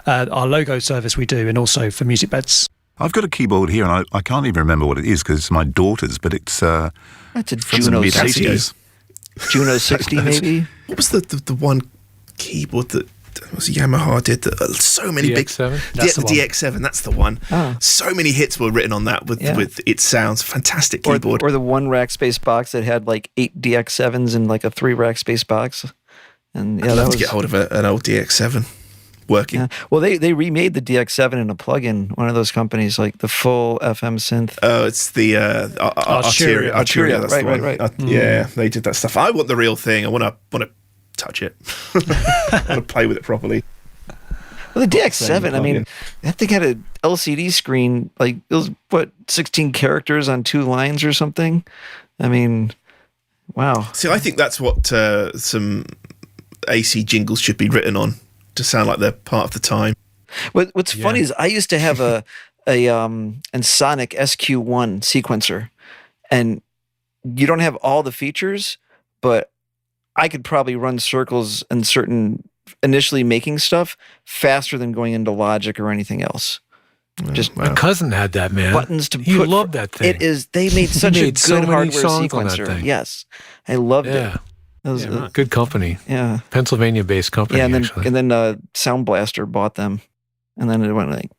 our logo service we do, and also for music beds. I've got a keyboard here, and I can't even remember what it is because it's my daughter's, but it's That's a from the Juno mid-80s. Juno 60 maybe? What was the one keyboard that was Yamaha did that? So many DX7? big That's the one. DX7. That's the one. Oh. So many hits were written on that with its sounds. Fantastic keyboard. Or the one rack space box that had like 8 DX7s and like a 3 rack space box. And I'd love to get hold of an old DX7 working. Yeah. Well, they remade the DX7 in a plug-in. One of those companies, like the full FM synth. Oh, it's the Arturia. Arturia, that's Right, the one. right. Yeah, they did that stuff. I want the real thing. I want to touch it. I want to play with it properly. Well, the DX7, I mean, that thing had a LCD screen, like it was 16 characters on 2 lines or something. I mean, wow. See, I think that's what some AC jingles should be written on to sound like they're part of the time. What's funny is I used to have a Sonic SQ1 sequencer, and you don't have all the features, but I could probably run circles and certain initially making stuff faster than going into Logic or anything else. Just My cousin had that, man. buttons to He put. loved that thing. It is. They made such a made good so many hardware songs on that sequencer. thing. Yes, I loved Yeah. it. That was, Good company. yeah. Pennsylvania-based company, Yeah, actually. and then Sound Blaster bought them, and then it went like,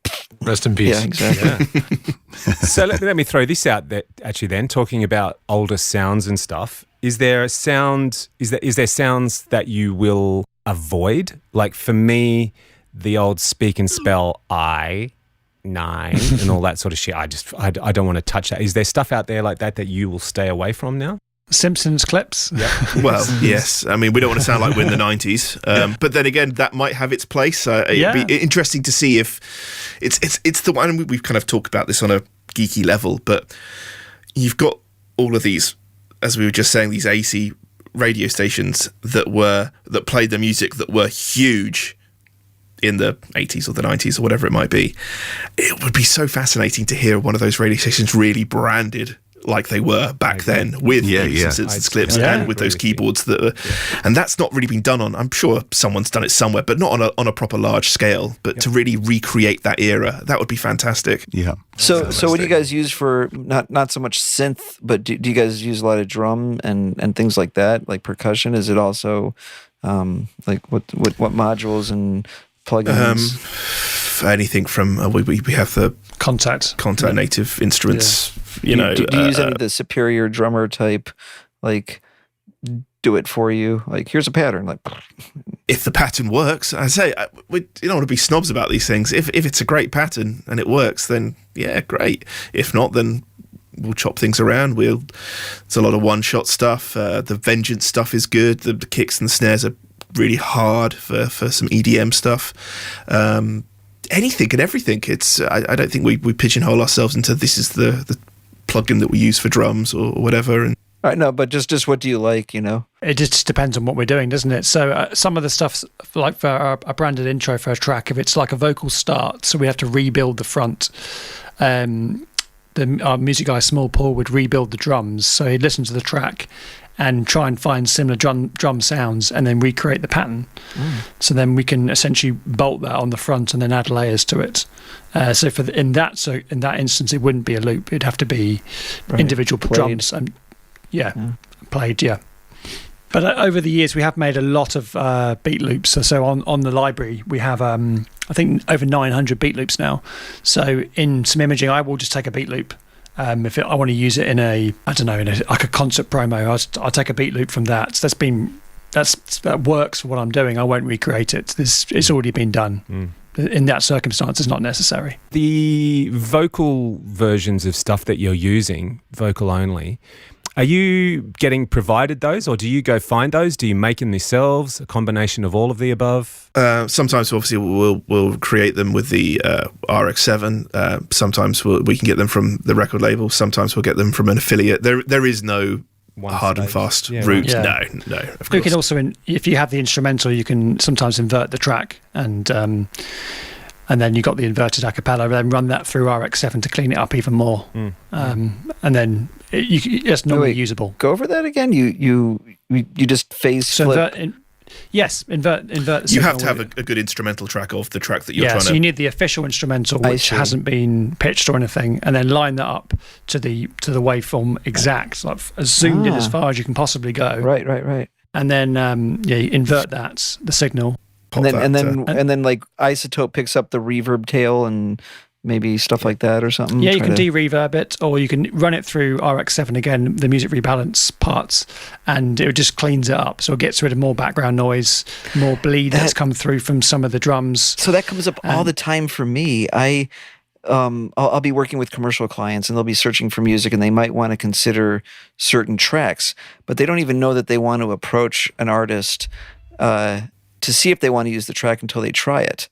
Rest in peace. yeah, exactly. So let me throw this out that actually then talking about older sounds and stuff. Is there a sound is there sounds that you will avoid? Like for me, the old speak and spell I 9 and all that sort of shit. I don't want to touch that. Is there stuff out there like that you will stay away from now? Simpsons clips. Well, yes. I mean, we don't want to sound like we're in the 90s, but then again, that might have its place. It'd be interesting to see if it's the one we've kind of talked about this on a geeky level, but you've got all of these, as we were just saying, these AC radio stations that played the music that were huge in the 80s or the 90s or whatever it might be. It would be so fascinating to hear one of those radio stations really branded like they were back then with instances clips and with those keyboards and that's not really been done on. I'm sure someone's done it somewhere, but not on a proper large scale. But to really recreate that era, that would be fantastic. Yeah. So what do you guys use for not so much synth, but do you guys use a lot of drum and things like that, like percussion? Is it also like what modules and plugins? Anything from we have the Contact native instruments. Do you use any of the superior drummer type, like do it for you? Like here's a pattern. Like if the pattern works, I say we don't want to be snobs about these things. If it's a great pattern and it works, then yeah, great. If not, then we'll chop things around. It's a lot of one-shot stuff. The Vengeance stuff is good. The kicks and the snares are really hard for some EDM stuff. anything and everything. It's I don't think we pigeonhole ourselves into this is the plugin that we use for drums or whatever. And Right, no, but just what do you like, you know? It just depends on what we're doing, doesn't it? So some of the stuff, like for a branded intro for a track, if it's like a vocal start, so we have to rebuild the front. Our music guy, Small Paul, would rebuild the drums. So he'd listen to the track and try and find similar drum sounds and then recreate the pattern. So then we can essentially bolt that on the front and then add layers to it. So in that instance, it wouldn't be a loop. It'd have to be individual drums. And played, yeah. But over the years, we have made a lot of beat loops. So on the library, we have, I think, over 900 beat loops now. So in some imaging, I will just take a beat loop. If I want to use it in like a concert promo, I'll take a beat loop from that. So that works for what I'm doing. I won't recreate it. It's already been done. In that circumstance, it's not necessary. The vocal versions of stuff that you're using, vocal only, are you getting provided those, or do you go find those? Do you make them yourselves? A combination of all of the above? Sometimes, obviously, we'll create them with the RX7. Sometimes we can get them from the record label. Sometimes we'll get them from an affiliate. There is no hard and fast route. Yeah. No, of course. You can also, if you have the instrumental, you can sometimes invert the track and then you got the inverted a cappella, then run that through RX7 to clean it up even more. And then it's normally usable. Go over that again. You just phase flip. Invert. You have to have a good instrumental track of the track that you're trying to. So you need the official instrumental, which hasn't been pitched or anything, and then line that up to the waveform exact, like as zoomed in as far as you can possibly go. Right. And then you invert the signal. And then like Isotope picks up the reverb tail and maybe stuff like that or something. Yeah, you can de-reverb it, or you can run it through RX7 again, the music rebalance parts, and it just cleans it up. So it gets rid of more background noise, more bleed that's come through from some of the drums. So that comes up all the time for me. I'll be working with commercial clients and they'll be searching for music and they might want to consider certain tracks, but they don't even know that they want to approach an artist to see if they want to use the track until they try it.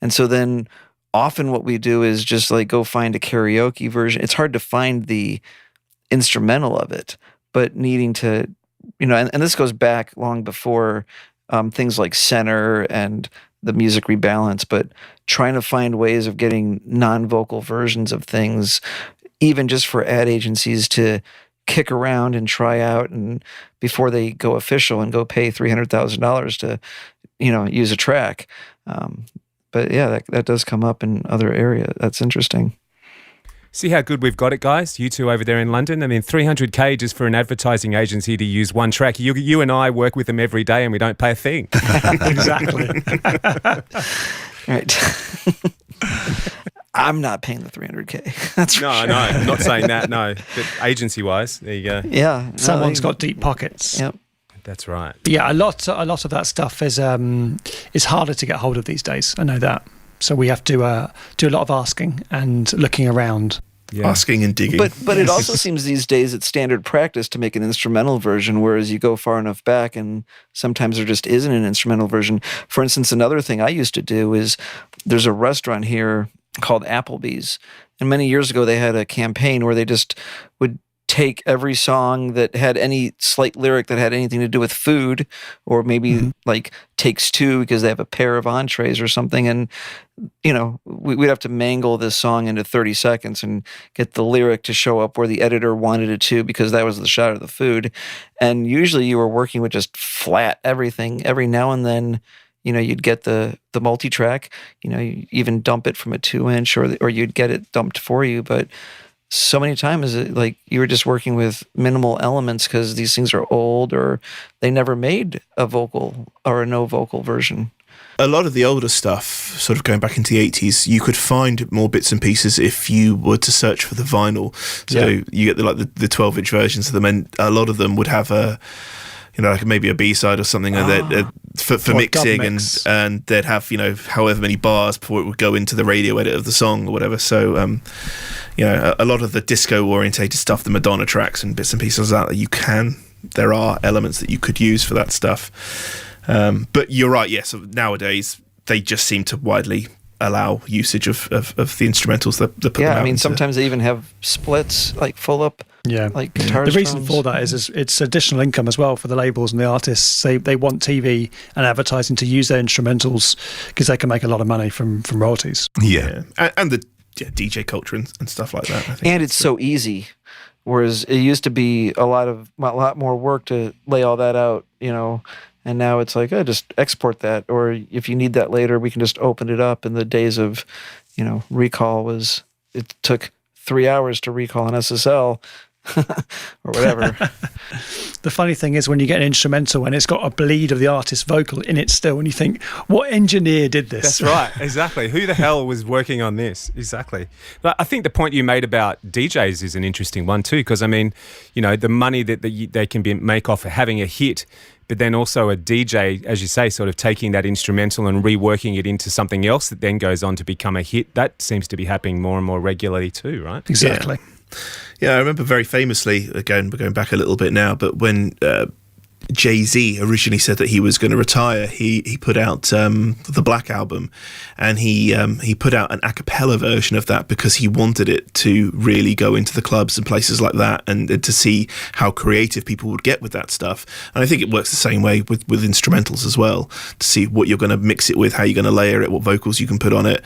And so then often what we do is just like go find a karaoke version. It's hard to find the instrumental of it, but needing to, and this goes back long before things like Center and the music rebalance, but trying to find ways of getting non-vocal versions of things, even just for ad agencies to kick around and try out and before they go official and go pay $300,000 to, use a track. But yeah, that does come up in other areas. That's interesting. See how good we've got it, guys? You two over there in London. I mean, $300K just for an advertising agency to use one track. You and I work with them every day and we don't pay a thing. Exactly. Right. I'm not paying the $300K. That's for sure. No, I'm not saying that, no. But agency-wise, there you go. Yeah. Someone's got deep pockets. Yep. That's right. But yeah, a lot of that stuff is harder to get hold of these days. I know that. So we have to do a lot of asking and looking around. Yeah. Asking and digging. But it also seems these days it's standard practice to make an instrumental version, whereas you go far enough back and sometimes there just isn't an instrumental version. For instance, another thing I used to do is there's a restaurant here called Applebee's. And many years ago, they had a campaign where they just would take every song that had any slight lyric that had anything to do with food, or maybe like Takes Two because they have a pair of entrees or something. And, we'd have to mangle this song into 30 seconds and get the lyric to show up where the editor wanted it to because that was the shot of the food. And usually you were working with just flat everything. Every now and then, you'd get the multi-track, you even dump it from a 2-inch or you'd get it dumped for you. But so many times, like you were just working with minimal elements because these things are old or they never made a vocal or a no vocal version. A lot of the older stuff, sort of going back into the 80s, you could find more bits and pieces if you were to search for the vinyl. So you get the 12-inch versions of them, and a lot of them would have like maybe a B-side or something for mixing, and they'd have however many bars before it would go into the radio edit of the song or whatever. So a lot of the disco orientated stuff, the Madonna tracks and bits and pieces like that, there are elements that you could use for that stuff. But you're right, yes, nowadays they just seem to widely allow usage of the instrumentals that put them Yeah, out I mean, into- sometimes they even have splits, like full up, like guitar The reason tones. for that is it's additional income as well for the labels and the artists. They want TV and advertising to use their instrumentals because they can make a lot of money from royalties. Yeah. and the DJ culture and stuff like that. I think. And it's so easy, whereas it used to be a lot more work to lay all that out, and now it's like, just export that, or if you need that later, we can just open it up. In the days of, recall it took 3 hours to recall an SSL or whatever. The funny thing is when you get an instrumental and it's got a bleed of the artist's vocal in it still, and you think, what engineer did this? That's right, exactly. Who the hell was working on this? Exactly. But I think the point you made about DJs is an interesting one too, because I mean, the money that they can make off having a hit, but then also a DJ, as you say, sort of taking that instrumental and reworking it into something else that then goes on to become a hit. That seems to be happening more and more regularly too, right? Exactly. Yeah, I remember very famously, again, we're going back a little bit now, but when Jay-Z originally said that he was going to retire, he put out the Black Album, and he put out an a cappella version of that because he wanted it to really go into the clubs and places like that, and to see how creative people would get with that stuff. And I think it works the same way with instrumentals as well, to see what you're going to mix it with, how you're going to layer it, what vocals you can put on it.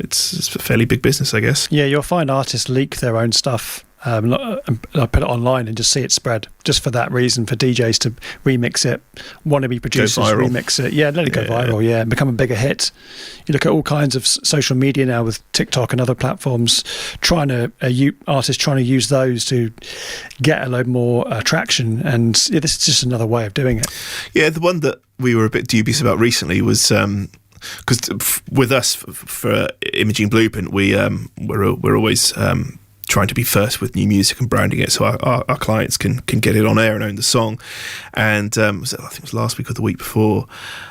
It's a fairly big business, I guess. Yeah, you'll find artists leak their own stuff. I put it online and just see it spread, just for that reason, for DJs to remix it, wannabe producers remix it. Yeah, let it go viral, and become a bigger hit. You look at all kinds of social media now with TikTok and other platforms, artists trying to use those to get a load more traction, and this is just another way of doing it. Yeah, the one that we were a bit dubious about recently was... because with us for Imaging Blueprint, we're always trying to be first with new music and branding it, so our clients can get it on air and own the song. And I think it was last week or the week before,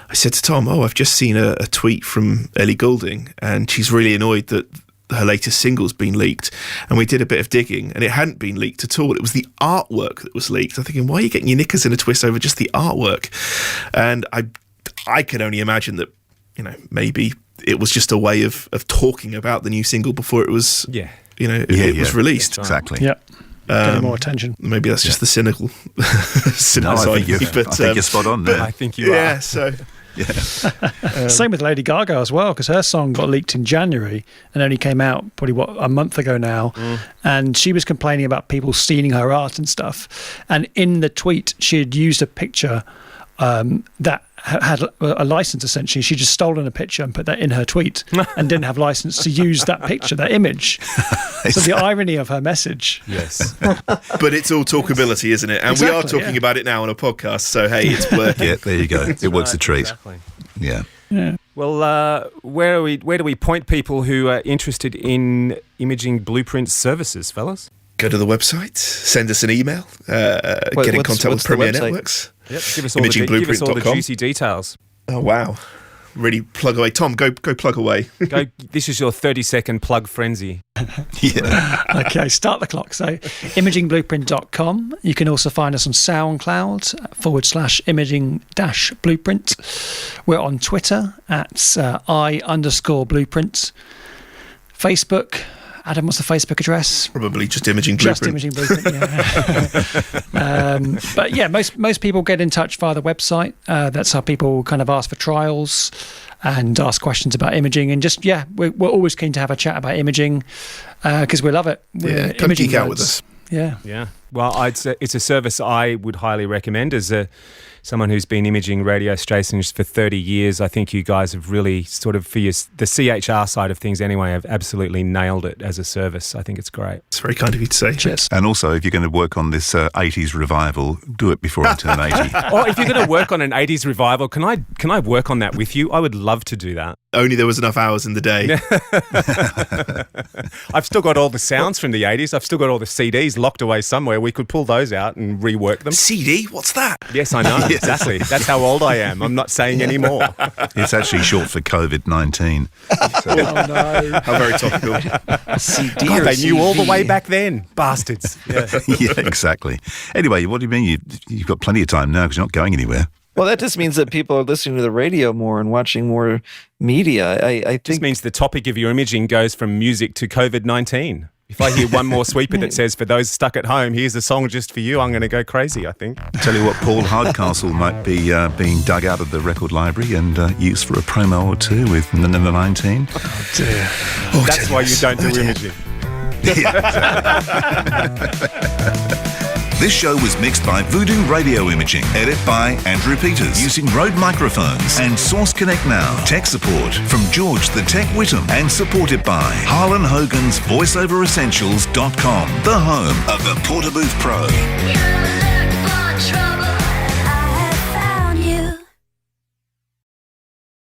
I said to Tom, I've just seen a tweet from Ellie Goulding, and she's really annoyed that her latest single's been leaked. And we did a bit of digging, and it hadn't been leaked at all. It was the artwork that was leaked. I'm thinking, why are you getting your knickers in a twist over just the artwork? And I can only imagine that maybe it was just a way of talking about the new single before it was, it was released. Exactly. Yeah. Getting more attention. Maybe that's just the cynical No, I think you're spot on there. I think you are. Yeah, so... Same with Lady Gaga as well, because her song got leaked in January and only came out probably a month ago now, and she was complaining about people stealing her art and stuff. And in the tweet, she had used a picture that had a license. Essentially, she just stolen a picture and put that in her tweet and didn't have license to use that picture, that image. So the irony of her message. Yes. But it's all talkability, isn't it? And we are talking about it now on a podcast, so hey, it's working. Yeah, there you go. It works a treat. Exactly. Yeah. Well, where do we point people who are interested in Imaging Blueprint services, fellas? Go to the website, send us an email, get in contact with Premier Networks. Yep, give us all the juicy details. Oh, wow. Really plug away. Tom, go plug away. This is your 30-second plug frenzy. Okay, start the clock. So, imagingblueprint.com. You can also find us on SoundCloud /imaging-blueprint. We're on Twitter at I_blueprint. Facebook. Adam, what's the Facebook address? Probably just Imaging Blueprint. Just Imaging Blueprint, yeah. But yeah, most people get in touch via the website. That's how people kind of ask for trials and ask questions about imaging. And just, we're always keen to have a chat about imaging because we love it. We're come geek out with us. Yeah. Well, it's a service I would highly recommend as someone who's been imaging radio stations for 30 years. I think you guys have really sort of, for the CHR side of things anyway, have absolutely nailed it as a service. I think it's great. It's very kind of you to say. Cheers. And also, if you're going to work on this 80s revival, do it before I turn 80. Or if you're going to work on an 80s revival, can I work on that with you? I would love to do that. Only there was enough hours in the day. I've still got all the sounds from the 80s. I've still got all the CDs locked away somewhere. We could pull those out and rework them. CD? What's that? Yes, I know. Exactly. That's how old I am. I'm not saying any more. It's actually short for COVID-19. Oh, no. How very topical. CD God, or they knew all the CV. way back then. Bastards. Yeah. Yeah, exactly. Anyway, what do you mean? You've got plenty of time now because you're not going anywhere. Well, that just means that people are listening to the radio more and watching more media. I think Just means the topic of your imaging goes from music to COVID-19. If I hear one more sweeper that says, for those stuck at home, here's a song just for you, I'm going to go crazy, I think. Tell you what, Paul Hardcastle might be being dug out of the record library and used for a promo or two with number 19. Oh, dear. That's why you don't do imaging. This show was mixed by Voodoo Radio Imaging. Edit by Andrew Peters. Using Rode microphones and Source Connect Now. Tech support from George the Tech Whittam. And supported by Harlan Hogan's VoiceOverEssentials.com. The home of the Portabooth Pro.